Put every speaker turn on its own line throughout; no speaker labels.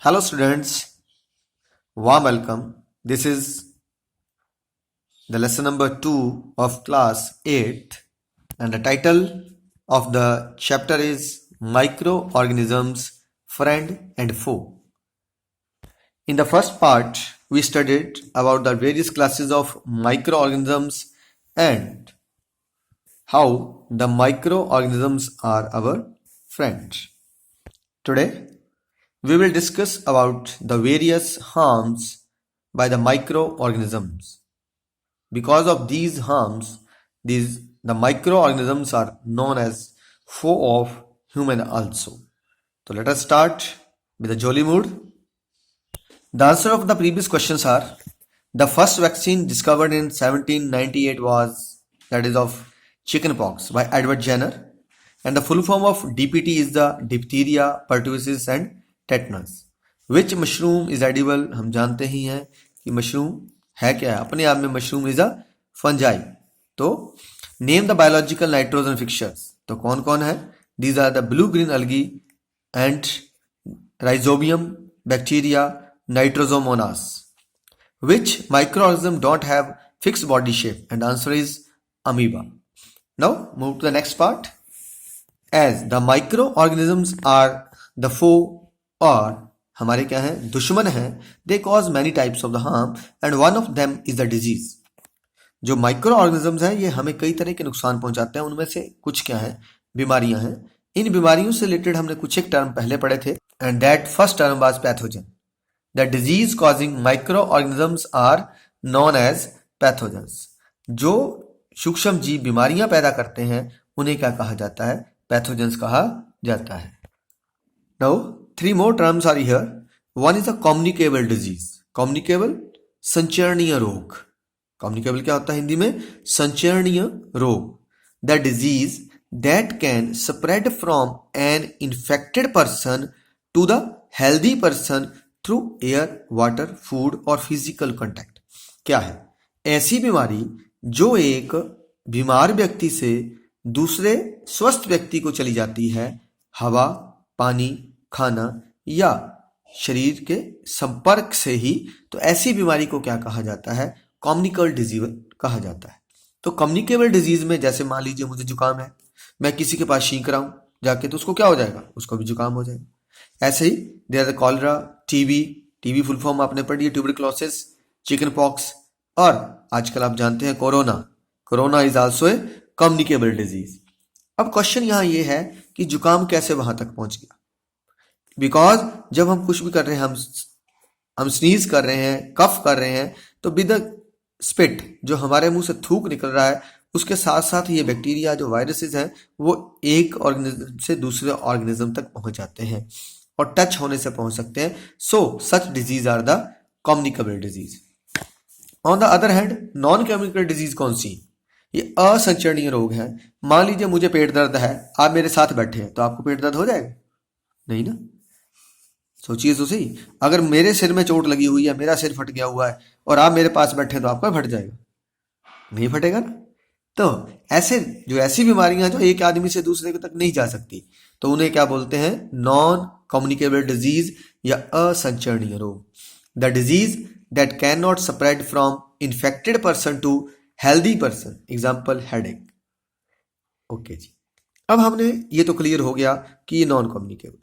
Hello students, warm welcome. This is the lesson number 2 of class 8 and the title of the chapter is Microorganisms, Friend and Foe. In the first part, we studied about the various classes of microorganisms and how the microorganisms are our friends. Today, we will discuss about the various harms by the microorganisms. Because of these harms, the microorganisms are known as foe of human also. So let us start with the jolly mood. The answer of the previous questions are: the first vaccine discovered in 1798 was that is of chickenpox by Edward Jenner, and the full form of DPT is the diphtheria, pertussis and tetanus. Which mushroom is edible? हम जानते ही हैं कि mushroom है क्या है, अपने आप में मशरूम इज अ फंजाई. तो name the biological nitrogen fixers. तो कौन कौन है? These are the blue green algae and rhizobium, bacteria, nitrosomonas. Which microorganism don't have fixed body shape? And answer is amoeba. Now move to the next part. As the microorganisms are the foe or हमारे क्या है, दुश्मन है, they cause many types of the harm and one of them is the disease. जो micro organisms हैं ये हमें कई तरह के नुकसान पहुंचाते हैं. उनमें से कुछ क्या है, बीमारियां हैं. इन बीमारियों से रिलेटेड हमने कुछ एक टर्म पहले पढ़े थे and that first term was pathogen. The disease causing micro organisms are known as pathogens. जो सूक्ष्म जीव बीमारियां पैदा करते हैं उन्हें क्या कहा जाता है? पैथोजेंस कहा जाता है. Now 3 more terms are here. One is a communicable disease. Communicable संचरणीय रोग. Communicable क्या होता है हिंदी में? संचरणीय रोग. The disease that can spread from an infected person to the healthy person through air, water, food और physical contact. क्या है? ऐसी बीमारी जो एक बीमार व्यक्ति से दूसरे स्वस्थ व्यक्ति को चली जाती है हवा, पानी, खाना या शरीर के संपर्क से ही. तो ऐसी बीमारी को क्या कहा जाता है? कम्युनिकेबल डिजीज कहा जाता है. तो कम्युनिकेबल डिजीज में जैसे मान लीजिए मुझे जुकाम है, मैं किसी के पास छींक रहा हूं जाके, तो उसको क्या हो जाएगा? उसको भी जुकाम हो जाएगा. ऐसे ही there the cholera, TB full form आपने पढ़ी है, ट्यूबरक्लोसिस, चिकन पॉक्स और आजकल आप जानते हैं corona is also a communicable disease. अब क्वेश्चन यहां ये है कि जुकाम कैसे वहां तक पहुंच गया? बिकॉज जब हम कुछ भी कर रहे हैं, हम स्नीज कर रहे हैं, कफ कर रहे हैं, तो विद स्पिट जो हमारे मुंह से थूक निकल रहा है उसके साथ साथ ये बैक्टीरिया जो वायरसेस हैं वो एक ऑर्गेनिज्म से दूसरे ऑर्गेनिज्म तक पहुंच जाते हैं और टच होने से पहुंच सकते हैं. So such disease are the communicable disease. On the other hand non communicable disease कौन सी? ये असंचरणीय रोग है. मान लीजिए मुझे पेट दर्द है, आप मेरे साथ बैठे हैं, तो आपको पेट दर्द हो जाएगा? नहीं ना. सोचिए तो सही, अगर मेरे सिर में चोट लगी हुई है, मेरा सिर फट गया हुआ है और आप मेरे पास बैठे तो आपका फट जाएगा? नहीं फटेगा ना. तो ऐसी बीमारियां जो एक आदमी से दूसरे तक नहीं जा सकती, तो उन्हें क्या बोलते हैं? नॉन कम्युनिकेबल डिजीज या असंचरणीय रोग. The disease that can not spread from infected person to healthy person. Example headache. Okay जी, अब हमने ये तो क्लियर हो गया कि ये नॉन कम्युनिकेबल.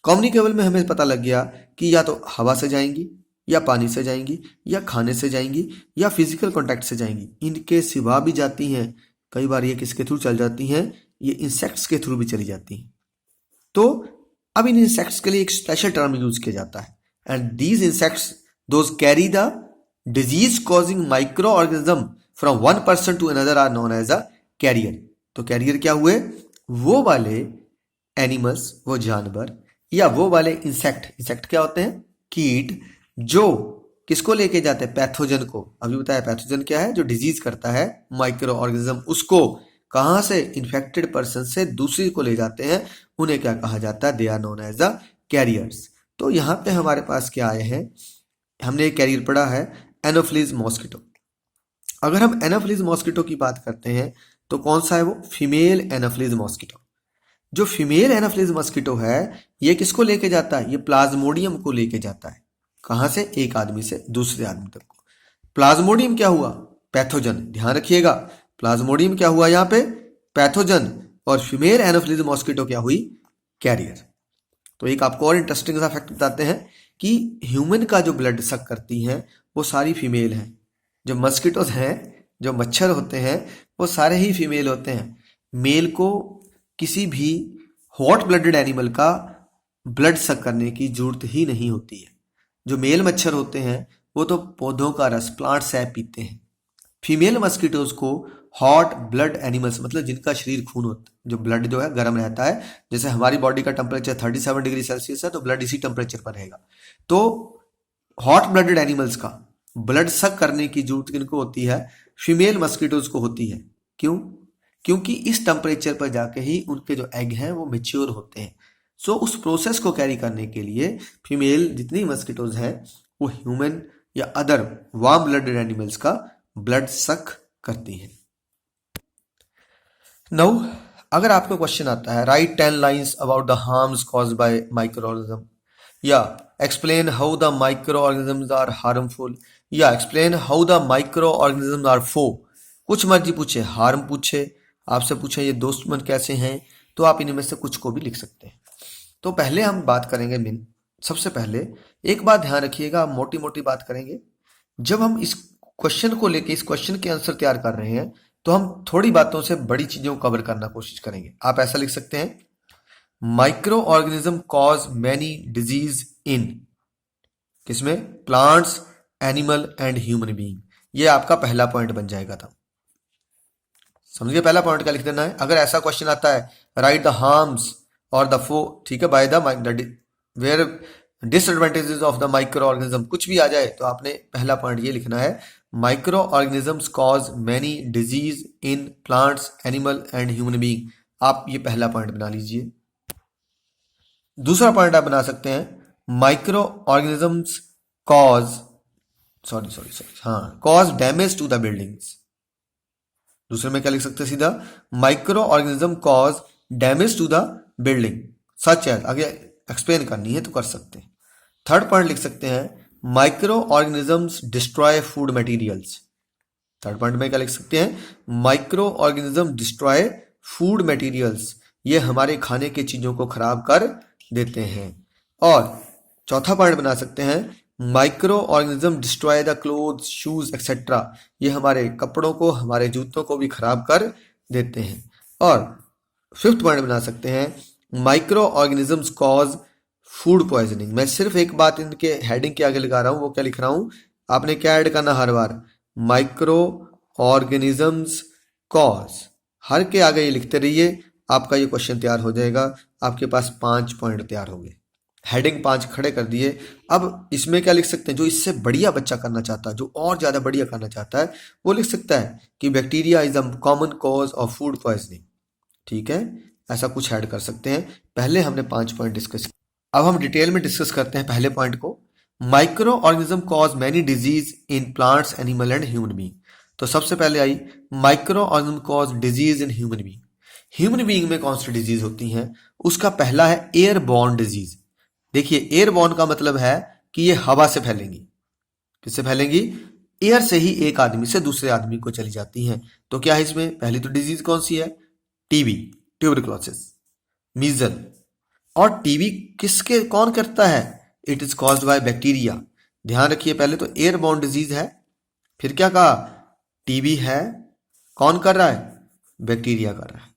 कम्युनिकेबल में हमें पता लग गया कि या तो हवा से जाएंगी या पानी से जाएंगी या खाने से जाएंगी या फिजिकल कांटेक्ट से जाएंगी. इनके सिवा भी जाती हैं. कई बार ये किसके थ्रू चल जाती हैं? ये इंसेक्ट्स के थ्रू भी चली जाती हैं. तो अब इन इंसेक्ट्स के लिए एक स्पेशल टर्म यूज किया जाता है and these insects those carry the disease causing micro organism from one person to another are known as a carrier. तो कैरियर क्या हुए? वो वाले एनिमल्स, वो जानवर या वो वाले इंसेक्ट क्या होते हैं? कीट, जो किसको लेके जाते हैं? पैथोजन को. अभी बताया पैथोजन क्या है? जो डिजीज करता है माइक्रो ऑर्गेनिज्म, उसको कहां से? इन्फेक्टेड पर्सन से दूसरी को ले जाते हैं. उन्हें क्या कहा जाता है? They are known as the carriers. तो यहां पे हमारे पास क्या आए हैं? हमने एक कैरियर पढ़ा है एनोफिलीज मॉस्किटो. अगर हम एनोफिलीज मॉस्किटो की बात करते हैं तो कौन सा है वो? Female anopheles mosquito. जो फीमेल एनाफिलिस मस्कीटो है ये किसको लेके जाता है? ये प्लाज्मोडियम को लेके जाता है। कहां से? एक आदमी से दूसरे आदमी तक को। प्लाज्मोडियम क्या हुआ? पैथोजन। ध्यान रखिएगा, प्लाज्मोडियम क्या हुआ यहाँ पे? पैथोजन। और फीमेल एनाफिलिस मॉस्किटो क्या हुई? कैरियर। तो एक आपको और इंटरेस्टिंग सा फैक्ट बताते हैं कि ह्यूमन का जो ब्लड सक करती हैं वो सारी फीमेल हैं। जो मस्किटोज हैं, जो मच्छर होते हैं, वो सारे ही फीमेल होते हैं। मेल को किसी भी हॉट ब्लडेड एनिमल का ब्लड सक करने की जरूरत ही नहीं होती है। जो मेल मच्छर होते हैं वो तो पौधों का रस, प्लांट सैप पीते हैं। फीमेल मस्किटोज को हॉट ब्लड एनिमल्स, मतलब जिनका शरीर खून होता है, जो ब्लड जो है गर्म रहता है, जैसे हमारी बॉडी का टेम्परेचर 37 डिग्री सेल्सियस है तो ब्लड इसी टेम्परेचर पर रहेगा। तो हॉट ब्लडेड एनिमल्स का ब्लड सक करने की जरूरत किनको होती है? फीमेल मस्किटोज को होती है। क्यों? क्योंकि इस टेम्परेचर पर जाके ही उनके जो एग हैं वो मेच्योर होते हैं। सो उस प्रोसेस को कैरी करने के लिए फीमेल जितनी मस्किटोज हैं वो ह्यूमन या अदर वार्म ब्लडेड एनिमल्स का ब्लड सक करती हैं। नाउ अगर आपको क्वेश्चन आता है write 10 lines about the harms caused by micro organism, या explain how the micro organisms are harmful, या explain how the micro organisms are फो, कुछ मर्जी पूछे, हार्म पूछे, आपसे पूछे ये दोस्तमन कैसे हैं, तो आप इनमें से कुछ को भी लिख सकते हैं। तो पहले हम बात करेंगे सबसे पहले एक बात ध्यान रखिएगा, मोटी मोटी बात करेंगे। जब हम इस क्वेश्चन को लेके इस क्वेश्चन के आंसर तैयार कर रहे हैं तो हम थोड़ी बातों से बड़ी चीजों को कवर करना कोशिश करेंगे। आप ऐसा लिख सकते हैं, micro organism cause many disease in, किसमें? Plants, animal and human being. ये आपका पहला पॉइंट बन जाएगा। था समझिए पहला पॉइंट क्या लिख देना है। अगर ऐसा क्वेश्चन आता है राइट द हार्म्स और द फो, ठीक है, by the where disadvantages of the micro organism, कुछ भी आ जाए तो आपने पहला पॉइंट ये लिखना है, micro organisms cause many disease in plants, animal and human being. आप ये पहला पॉइंट बना लीजिए। दूसरा पॉइंट आप बना सकते हैं, micro organisms cause cause damage to the buildings. दूसरे में क्या लिख सकते हैं सीधा, micro organism cause damage to the building, सच है, आगे एक्सप्लेन करनी है तो कर सकते हैं। थर्ड पॉइंट लिख सकते हैं, micro organisms destroy food materials. Third point में क्या लिख सकते हैं, micro organism destroy food materials, ये हमारे खाने की चीजों को खराब कर देते हैं। और चौथा पॉइंट बना सकते हैं, micro organism destroy the clothes, shoes etcetera, ये हमारे कपड़ों को, हमारे जूतों को भी खराब कर देते हैं। और फिफ्थ पॉइंट बना सकते हैं, micro organisms cause food poisoning. मैं सिर्फ एक बात इनके हेडिंग के आगे लगा रहा हूं, वो क्या लिख रहा हूं, आपने क्या ऐड करना हर बार, माइक्रो ऑर्गेनिजम्स कॉज, हर के आगे ये लिखते रहिए, आपका ये क्वेश्चन तैयार हो जाएगा। आपके पास 5 पॉइंट तैयार हो गए, हेडिंग 5 खड़े कर दिए। अब इसमें क्या लिख सकते हैं, जो इससे बढ़िया बच्चा करना चाहता है, जो और ज्यादा बढ़िया करना चाहता है, वो लिख सकता है कि bacteria is a common cause of food poisoning. ठीक है, ऐसा कुछ ऐड कर सकते हैं। पहले हमने 5 पॉइंट डिस्कस किए, अब हम डिटेल में डिस्कस करते हैं पहले पॉइंट को, micro organism cause many disease in plants, animal and human being. तो सबसे पहले आई micro organism cause disease in human being. Human being में कौन सी डिजीज होती हैं? उसका पहला है एयरबॉर्न डिजीज। देखिए एयरबॉर्न का मतलब है कि ये हवा से फैलेंगी। किससे फैलेंगी? एयर से ही एक आदमी से दूसरे आदमी को चली जाती हैं। तो क्या है इसमें? पहली तो डिजीज कौन सी है? TB, tuberculosis, measles. और टीबी किसके कौन करता है? It is caused by bacteria. ध्यान रखिए, पहले तो एयरबॉर्न डिजीज है, फिर क्या कहा, टीबी है, कौन कर रहा है? बैक्टीरिया कर रहा है।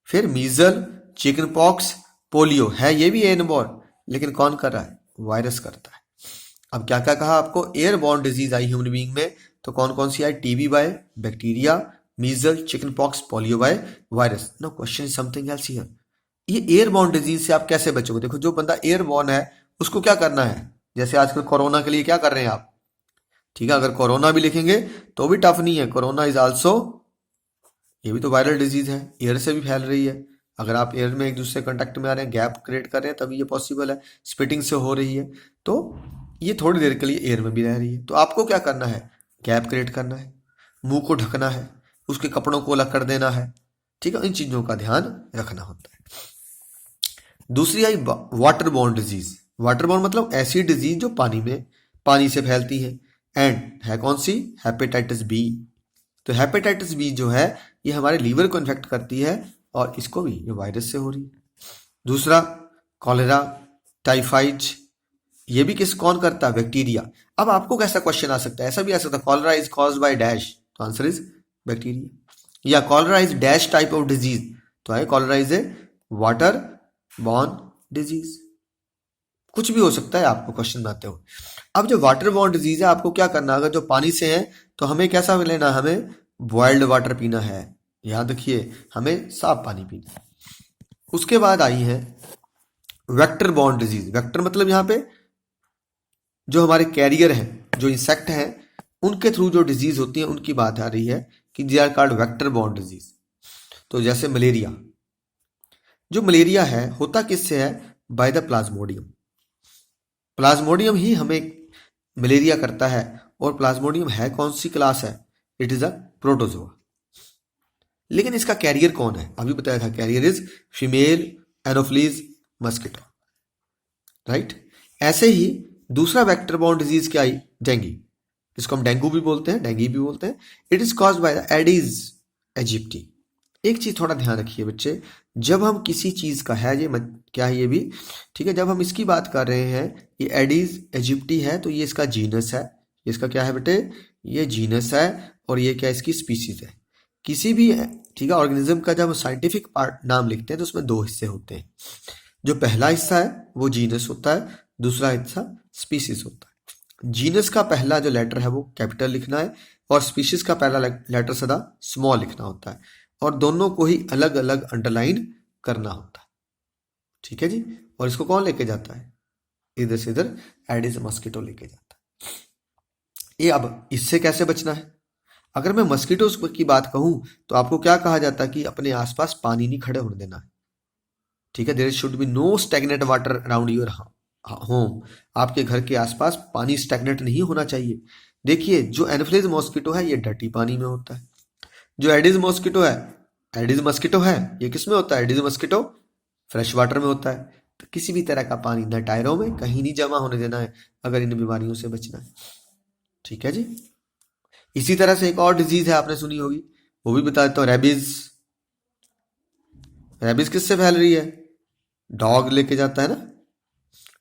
फिर मीजल, चिकन पॉक्स, पोलियो है, ये भी एयरबॉर्न, लेकिन कौन कर रहा है? वायरस करता है। अब क्या क्या कहा आपको, एयरबॉर्न डिजीज आई ह्यूमन बीइंग में, तो कौन कौन सी आई? TB by bacteria, measles, chicken pox, polio by virus. No question is something else here. ये एयरबॉर्न डिजीज से आप कैसे बचोगे? देखो जो बंदा एयरबॉर्न है उसको क्या करना है, जैसे आजकल कोरोना के लिए क्या कर रहे हैं आप, ठीक है, अगर कोरोना भी लिखेंगे तो भी टफ नहीं है, कोरोना इज आल्सो, ये भी तो वायरल डिजीज है, एयर से भी फैल रही है। अगर आप एयर में एक दूसरे कांटेक्ट में आ रहे हैं, गैप क्रिएट कर रहे हैं, तभी ये पॉसिबल है, स्पिटिंग से हो रही है, तो ये थोड़ी देर के लिए एयर में भी रह रही है। तो आपको क्या करना है? गैप क्रिएट करना है, मुंह को ढकना है, उसके कपड़ों को अलग कर देना है, ठीक है, इन चीजों का ध्यान रखना होता है। दूसरी आई water borne disease. Water borne मतलब ऐसी डिजीज जो पानी से फैलती है। एंड है कौन सी? Hepatitis B. तो हेपेटाइटिस बी जो है ये हमारे लीवर को इन्फेक्ट करती है और इसको भी ये वायरस से हो रही है। दूसरा कॉलेरा, टाइफाइड, ये भी कौन करता है? बैक्टीरिया। अब आपको कैसा क्वेश्चन आ सकता है? ऐसा भी आ सकता है, cholera is caused by dash, तो आंसर इज बैक्टीरिया। या cholera is dash type of disease, तो है cholera is a water borne disease. कुछ भी हो सकता है आपको क्वेश्चन बनाते हो। अब जो वाटर बॉर्न डिजीज है आपको क्या करना, अगर जो पानी से है तो हमें कैसा लेना, हमें बॉइल्ड वाटर पीना है। याद रखिए हमें साफ पानी पीना है। उसके बाद आई है वेक्टर बॉर्न डिजीज। वेक्टर मतलब यहाँ पे जो हमारे कैरियर हैं, जो इंसेक्ट हैं, उनके थ्रू जो डिजीज होती है उनकी बात आ रही है कि they are called vector borne disease. तो जैसे मलेरिया, जो मलेरिया है होता किससे है? By the plasmodium. प्लाज्मोडियम ही हमें मलेरिया करता है। और प्लाज्मोडियम है कौन सी क्लास है? It is a protozoa. लेकिन इसका कैरियर कौन है? अभी बताया था, carrier is female anopheles mosquito, right. ऐसे ही दूसरा वेक्टर बॉर्न डिजीज क्या आई? डेंगू। इसको हम डेंगू भी बोलते हैं, डेंगू भी बोलते हैं। It is caused by the adage aegypti. एक चीज थोड़ा ध्यान रखिए बच्चे, जब हम किसी चीज का है, ये क्या है ये भी, ठीक है, जब हम इसकी बात कर रहे हैं ये एडिज एजिप्टी है तो ये इसका जीनस है। इसका क्या है बेटे? ये जीनस है। और ये क्या इसकी स्पीसीज है। किसी भी, ठीक है, ऑर्गेनिज्म का जब साइंटिफिक पार्ट नाम लिखते हैं तो उसमें दो हिस्से होते हैं। जो पहला हिस्सा है वो जीनस होता है, दूसरा हिस्सा स्पीसीज होता है। जीनस का पहला जो लेटर है वो कैपिटल लिखना है और स्पीशीज का पहला लेटर सदा स्मॉल लिखना होता है। और दोनों को ही अलग अलग अंडरलाइन करना होता है, ठीक है जी। और इसको कौन लेके जाता है? इधर से इधर एडिस मस्कीटो लेके जाता है। ये अब इससे कैसे बचना है? अगर मैं मस्कीटोज की बात कहूं तो आपको क्या कहा जाता है कि अपने आसपास पानी नहीं खड़े होने देना है, ठीक है। There should be no stagnant water around your home. आपके घर के आसपास पानी स्टैग्नेंट नहीं होना चाहिए। देखिए जो एनोफिलीज मॉस्किटो है ये डर्टी पानी में होता है। जो एडिस मॉस्किटो है, एडिस मस्किटो है, ये किस में होता है? एडिस मस्किटो फ्रेश वाटर में होता है। तो किसी भी तरह का पानी न टायरों में कहीं नहीं जमा होने देना है अगर इन बीमारियों से बचना है, ठीक है जी। इसी तरह से एक और डिजीज है आपने सुनी होगी, वो भी बता देता हूँ, रेबीज। रेबीज किससे फैल रही है? डॉग लेके जाता है ना।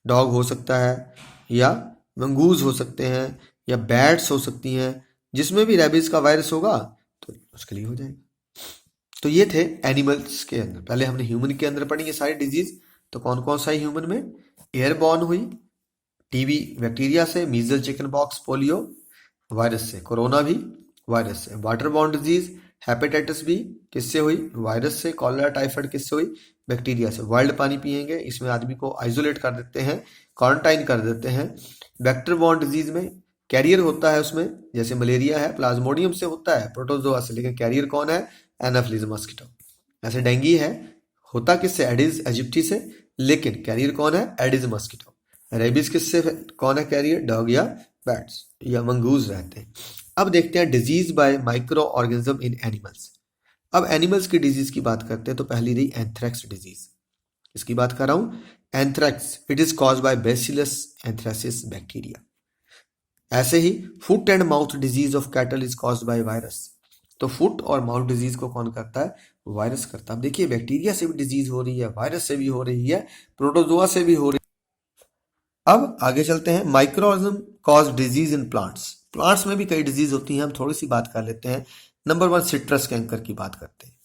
डॉग हो सकता है या मंगूज हो सकते हैं या बैट्स हो सकती हैं, जिसमें भी रेबीज का वायरस होगा तो उसके लिए हो जाएगा। तो ये थे एनिमल्स के अंदर। पहले हमने ह्यूमन के अंदर पढ़ी ये सारी डिजीज। तो कौन कौन सा है ह्यूमन में? एयरबॉर्न हुई टीबी बैक्टीरिया से, measles chicken pox polio virus से, कोरोना भी वायरस से, water borne disease hepatitis B किससे हुई? वायरस से। कॉलेरा टाइफाइड किससे हुई? बैक्टीरिया से। वाइल्ड पानी पिएंगे, इसमें आदमी को आइसोलेट कर देते हैं, क्वारंटाइन कर देते हैं। वेक्टर बॉर्न डिजीज में कैरियर होता है उसमें, जैसे मलेरिया है प्लाज्मोडियम से होता है, प्रोटोजोआ से, लेकिन कैरियर कौन है? Anopheles mosquito. ऐसे डेंगू है, होता किससे? एडिस इजिप्टी से, लेकिन कैरियर कौन है? Aedes mosquito. रेबीज किससे कौन है कैरियर? डॉग या बैट्स या मंगूज रहते हैं। अब देखते हैं disease bye micro organism in animals. अब एनिमल्स की डिजीज की बात करते हैं तो पहली रही एंथ्रेक्स डिजीज। इसकी बात कर रहा हूं anthrax. It is caused by bacillus anthracis bacteria. ऐसे ही foot and mouth disease of cattle is caused by virus. तो फुट और माउथ डिजीज को कौन करता है? वायरस करता है। अब देखिए बैक्टीरिया से भी डिजीज हो रही है, वायरस से भी हो रही है, प्रोटोजोआ से भी हो रही है। अब आगे चलते हैं, micro organism cause disease in plants. Plants में भी कई डिजीज होती हैं, हम थोड़ी सी बात कर लेते हैं। नंबर 1 सिट्रस कैंकर की बात करते हैं।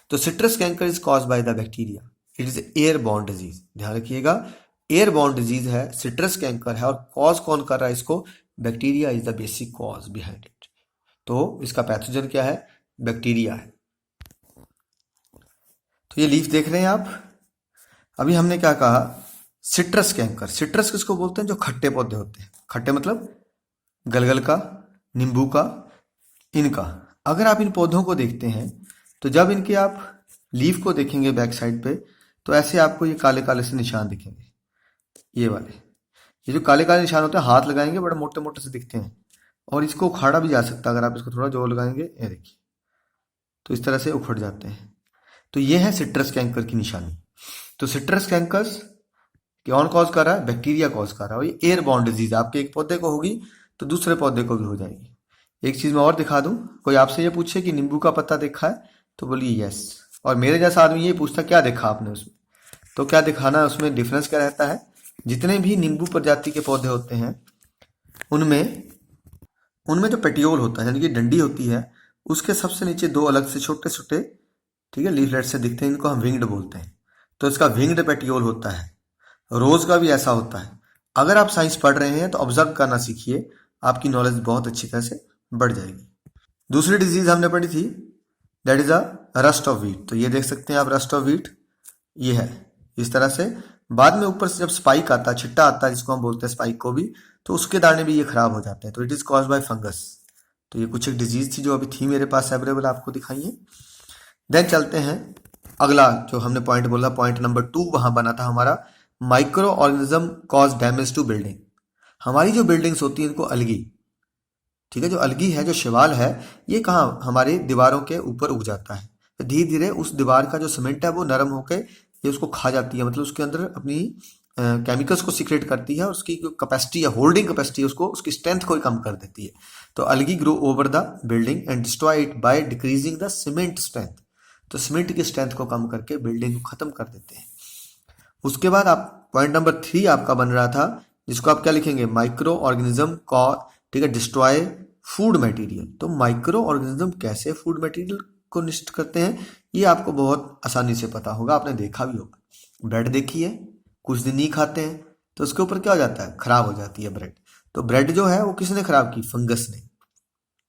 तो citrus canker is cause by the bacteria. It is airborne disease, ध्यान रखिएगा, एयरबॉर्न डिजीज है, सिट्रस कैंकर है। और कॉज कौन कर रहा है इसको? Bacteria is the basic cause behind it. तो इसका पैथोजन क्या है? बैक्टीरिया है। तो ये लीफ देख रहे हैं आप। अभी हमने क्या कहा? Citrus canker. सिट्रस किसको बोलते हैं? जो खट्टे पौधे होते हैं। खट्टे मतलब गलगल का, नींबू का, इनका। अगर आप इन पौधों को देखते हैं तो जब इनके आप लीफ को देखेंगे बैक साइड पे तो ऐसे आपको ये काले काले से निशान दिखेंगे, ये वाले। ये जो काले काले निशान होते हैं, हाथ लगाएंगे बड़े मोटे मोटे से दिखते हैं और इसको उखाड़ा भी जा सकता है। अगर आप इसको थोड़ा जोर लगाएंगे, ये देखिए, तो इस तरह से उखड़ जाते हैं। तो ये है सिट्रस कैंकर की निशानी। तो सिट्रस कैंकर्स कौन कॉज कर रहा है? बैक्टीरिया कॉज कर रहा है। और ये एयर बॉर्न डिजीज आपके एक पौधे को होगी तो दूसरे पौधे को भी हो जाएगी। एक चीज मैं और दिखा दूं, कोई आपसे ये पूछे कि नींबू का पत्ता देखा है तो बोलिए यस, और मेरे जैसा आदमी ये पूछता क्या देखा आपने उसमें, तो क्या दिखाना है उसमें, डिफरेंस क्या रहता है? जितने भी नींबू प्रजाति के पौधे होते हैं उनमें उनमें जो पेटियोल होता है यानी कि डंडी होती है, उसके सबसे नीचे दो अलग से छोटे छोटे, ठीक है, लीफलेट से दिखते हैं, इनको हम विंग्ड बोलते हैं। तो इसका विंग्ड पेटियोल होता है। रोज का भी ऐसा होता है। अगर आप साइंस पढ़ रहे हैं तो ऑब्जर्व करना सीखिए, आपकी नॉलेज बहुत अच्छी तरह से बढ़ जाएगी। दूसरी डिजीज हमने पढ़ी थी, that is a rust of wheat. तो ये देख सकते हैं आप, रस्ट ऑफ व्हीट ये है इस तरह से। बाद में ऊपर से जब स्पाइक आता है, छिट्टा आता है जिसको हम बोलते हैं स्पाइक को भी, तो उसके दाने भी ये खराब हो जाते हैं। तो it is cause by fungus. तो ये कुछ एक डिजीज थी जो अभी थी मेरे पास अवेलेबल, आपको दिखाई है। देन चलते हैं अगला जो हमने पॉइंट बोला, पॉइंट नंबर 2 वहां बना था हमारा, micro organism cause damage to building. हमारी जो बिल्डिंग्स होती हैं इनको अलगी, ठीक है, जो अलगी है, जो शैवाल है, ये कहाँ हमारी दीवारों के ऊपर उग जाता है। तो धीरे धीरे उस दीवार का जो सीमेंट है वो नरम होकर ये उसको खा जाती है, मतलब उसके अंदर अपनी केमिकल्स को सीक्रेट करती है और उसकी जो कैपेसिटी है, होल्डिंग कैपेसिटी है, उसको उसकी स्ट्रेंथ को कम कर देती है। तो algae grow over the building and destroy it by decreasing the cement strength. तो सीमेंट की स्ट्रेंथ को कम करके बिल्डिंग को खत्म कर देते हैं। उसके बाद आप पॉइंट नंबर 3 आपका बन रहा था, जिसको आप क्या लिखेंगे, माइक्रो ऑर्गेनिज्म का, ठीक है, डिस्ट्रॉय फूड मटेरियल। तो माइक्रो ऑर्गेनिज्म कैसे फूड मटेरियल को नष्ट करते हैं, ये आपको बहुत आसानी से पता होगा, आपने देखा भी होगा। ब्रेड देखिए, कुछ दिन नहीं खाते हैं तो उसके ऊपर क्या हो जाता है, खराब हो जाती है ब्रेड। तो ब्रेड जो है वो किसने खराब की, फंगस ने।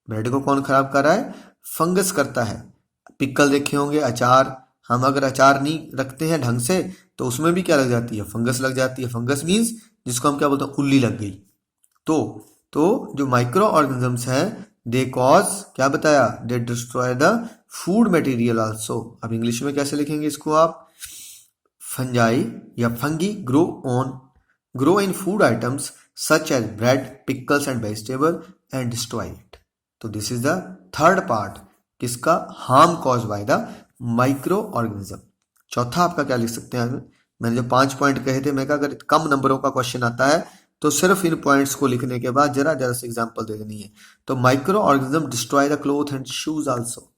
ब्रेड को कौन खराब कर रहा है, फंगस करता है। पिकल देखे होंगे, अचार, हम अगर अचार नहीं रखते हैं ढंग से तो उसमें भी क्या लग जाती है, फंगस लग जाती है। फंगस मीन्स जिसको हम क्या बोलते हैं, उल्ली लग गई। तो तो जो माइक्रो ऑर्गेनिजम्स हैं, दे कॉज, क्या बताया, they destroy the food material also. अब इंग्लिश में कैसे लिखेंगे इसको आप, फंजाई या fungi grow in food items such as bread, pickles and vegetable and destroy it. तो this is the third part, किसका, harm cause by the micro organism. चौथा आपका क्या लिख सकते हैं, मैंने जो 5 पॉइंट कहे थे, मैं कहा अगर कम नंबरों का क्वेश्चन आता है तो सिर्फ इन पॉइंट्स को लिखने के बाद जरा जरा से एग्जांपल दे देनी है। तो micro organism destroy the cloth and shoes also.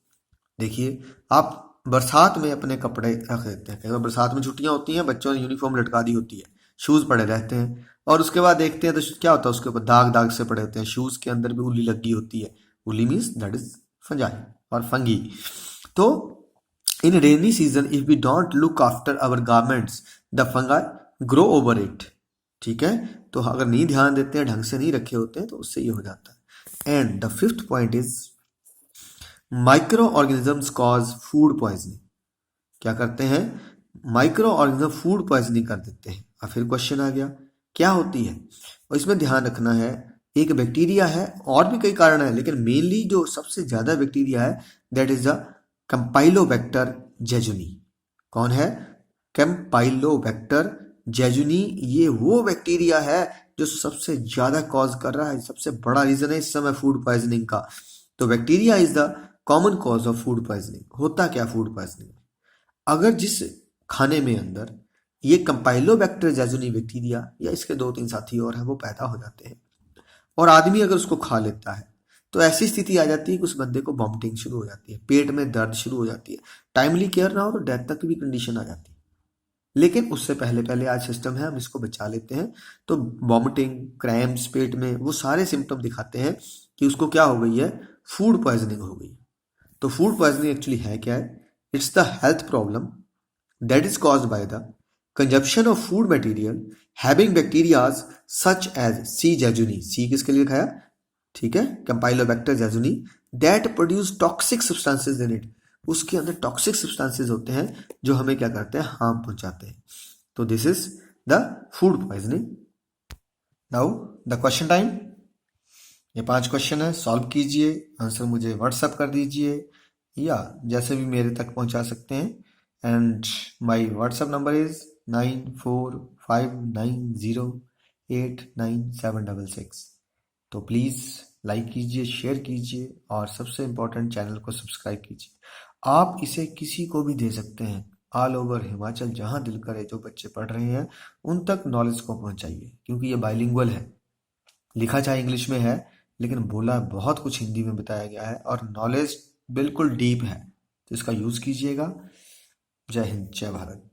देखिए, आप बरसात में अपने कपड़े रख देते हैं, कई बार बरसात में छुट्टियां होती हैं, बच्चों ने यूनिफॉर्म लटका दी होती है, शूज पड़े रहते हैं, और उसके बाद देखते हैं तो क्या होता है, उसके ऊपर दाग दाग से पड़े होते हैं, शूज के अंदर भी उल्ली लगी होती है। उल्ली मीन्स दैट इज फंजाई और फंगी। तो in rainy season if we don't look after our garments the fungi grow over it. ठीक है, तो अगर नहीं ध्यान देते हैं, ढंग से नहीं रखे होते हैं, तो उससे ये हो जाता है। And the fifth point is micro organisms cause food poisoning. क्या करते हैं, माइक्रो ऑर्गेनिज्म फूड पॉइजनिंग कर देते हैं। अब फिर क्वेश्चन आ गया, क्या होती है, और इसमें ध्यान रखना है, एक बैक्टीरिया है, और भी कई कारण है, लेकिन मेनली जो सबसे ज्यादा बैक्टीरिया है दैट इज द कैंपाइलोबैक्टर जेजुनी। कौन है, कैंपाइलोबैक्टर जेजुनी। ये वो बैक्टीरिया है जो सबसे ज्यादा कॉज कर रहा है, सबसे बड़ा रीजन है इस समय फूड पॉइजनिंग का। तो bacteria is the common cause of food poisoning. होता क्या फूड पॉइजनिंग, अगर जिस खाने में अंदर ये कंपाइलोबैक्टर जेजुनी बैक्टीरिया या इसके 2-3 साथी और हैं वो पैदा हो जाते हैं, और आदमी अगर उसको खा लेता है तो ऐसी स्थिति आ जाती है कि उस बंदे को वॉमिटिंग शुरू हो जाती है, पेट में दर्द शुरू हो जाती है, टाइमली केयर ना हो तो डेथ तक की भी कंडीशन आ जाती है। लेकिन उससे पहले पहले आज सिस्टम है, हम इसको बचा लेते हैं। तो वॉमिटिंग, क्रैम्प्स पेट में, वो सारे सिम्टम दिखाते हैं कि उसको क्या हो गई है, फूड पॉइजनिंग हो गई। तो फूड पॉइजनिंग एक्चुअली है क्या है, it's the health problem that is caused by the consumption of food material having bacteria such as C. jejuni। C किसके लिए लिखा है, ठीक है, Campylobacter jejuni that produce toxic substances in it। उसके अंदर टॉक्सिक सब्सटेंसेस होते हैं जो हमें क्या करते हैं, हार्म पहुंचाते हैं। तो this is the food poisoning. Now the question time. ये 5 क्वेश्चन है, सॉल्व कीजिए, आंसर मुझे व्हाट्सएप कर दीजिए या जैसे भी मेरे तक पहुंचा सकते हैं। and my WhatsApp number is 9459089766। तो प्लीज़ लाइक कीजिए, शेयर कीजिए और सबसे इम्पोर्टेंट चैनल को सब्सक्राइब कीजिए। आप इसे किसी को भी दे सकते हैं, ऑल ओवर हिमाचल, जहाँ दिल करे जो बच्चे पढ़ रहे हैं उन तक नॉलेज को पहुंचाइए, क्योंकि ये बाइलिंगुअल है। लिखा चाहे इंग्लिश में है, लेकिन बोला बहुत कुछ हिंदी में बताया गया है और नॉलेज बिल्कुल डीप है, तो इसका यूज़ कीजिएगा। जय हिंद, जय भारत।